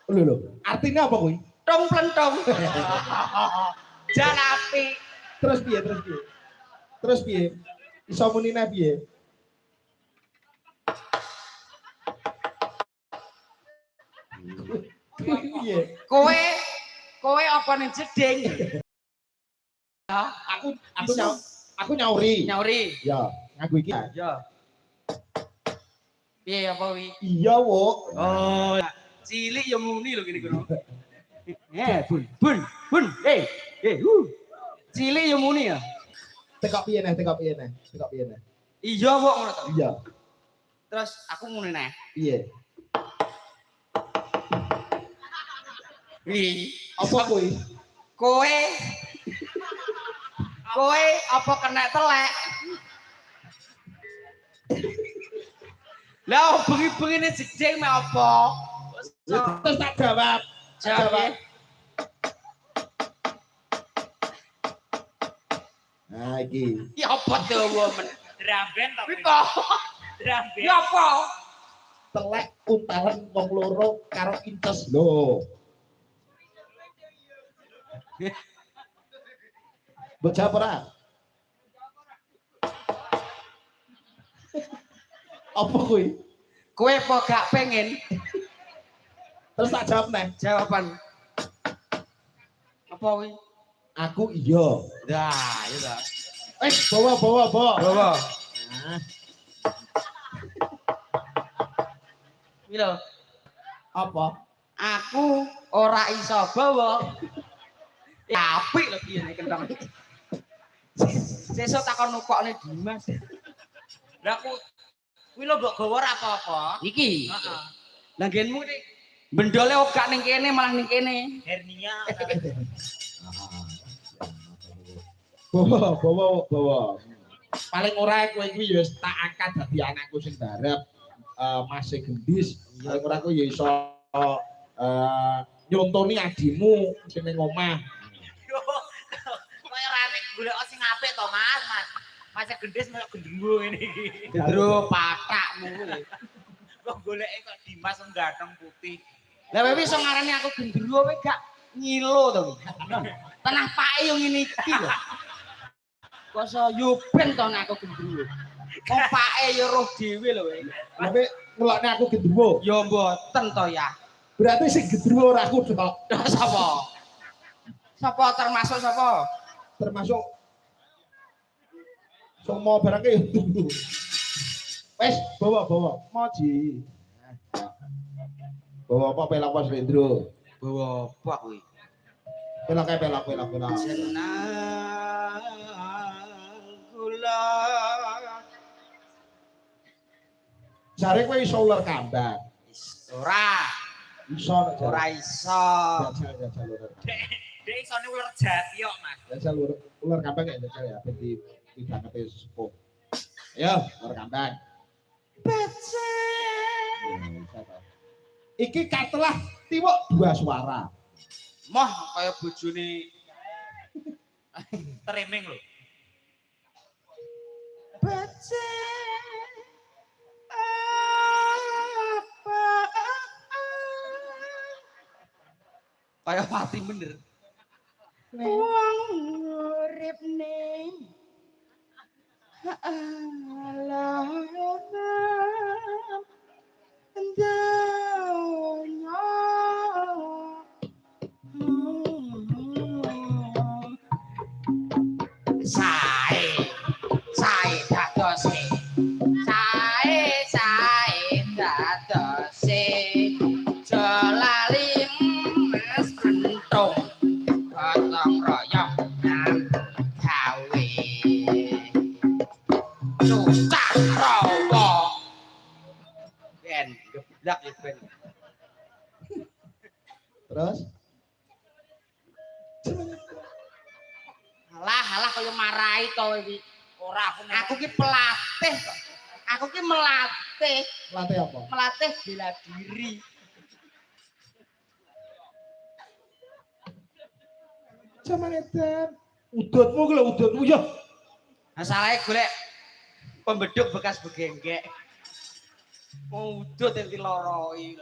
Lho, artinya apa kuwi? Tung plentong. Jan apik. Terus piye? Terus piye? Iso munine piye? Piye? Kowe apa ning jeding? Ya, aku nyauri. Ya, nganggo iki. Ya. Piye apa wi? Iya, Wuk. Oh, cilik ya muni lho kene kono. Bun. Cilik ya muni ya. Tekok piye neh? Iya, Wok ngono to. Iya. Terus aku muni neh. Piye? Wi, Apa kuwi? Kowe apa kena telek? Lah bengi-bengine jeding mek apa? Terus tak jawab. Jawab. Nah, iki. Ya apa tuh woman? Dramben to. Kok? Dramben. Ya apa? Telek utahan wong loro karo inces lho. Mbok jawab ora? Apa kuwi? Kowe apa gak pengen? Terus tak jawab neh. Jawaban. Apa kuwi? Aku iya. Dah, ya dah. Bawa. Bawa. Nah, Milo, apa? aku ora iso bawa. Ya apik lho piye nek kentang. Sesuk takon nukokne Dimas. Lah aku kuwi lho mbok gawa ora apa-apa. Iki. Heeh. Lah nggenmu iki bendole ogak ning kene malah ning kene. Hernia. Bawa. Paling ora kowe kuwi ya tak angkat dadi anakku sing darep. Masih gendis. Paling ora kowe ya iso nyontoni adimu sing ning omah. Kaya rame golek sing apik to, Mas. Mas gendis kaya gendruwo ngene iki. Gendro patakmu kuwi. Kok goleke kok Dimas wong ganteng putih. Lah kowe iso ngarani aku gendruwo kowe gak ngilo to. Tanah pake yo ngene iki lho. Koso yo ben to nek aku gendruwo. Wong pake yo roh dhewe lho kowe. Tapi ngelokne aku gendruwo. Yo mboten to ya. Berarti sing gendruwo ora aku tok. Sapa? Sapa termasuk sapa? Termasuk semua barangnya ya tunggu. Wes, bawa. Moji. Bawa apa pelak Mas Rendro? Bawa apa kuwi? Pelak. Jenang kula. Jare kowe iso ular kambang. Ora. Iso nek jare. Ora iso. Jajal ular. Dek isone ular jati kok, Mas. Jajal ular kambang ya jajal ya ben tidak ngerti sepuh. Ayo, ular kambang. Iki katelah tiwuk dua suara. Moh kaya bojone Treming lho. baca apa kaya pati bener. Wong urip ning alam donya sae dadose jolali mes kentung gotong royong nang gawe susah rawa ben geblak ya ben Terus halah kaya marahi to iki ora aku ki pelatih kok aku ki melatih latih apa? melatih bela diri Zaman edan. Udutmu ki lho udutmu ya. masalahe golek pembeduk bekas begenggek mau udut yang diloroi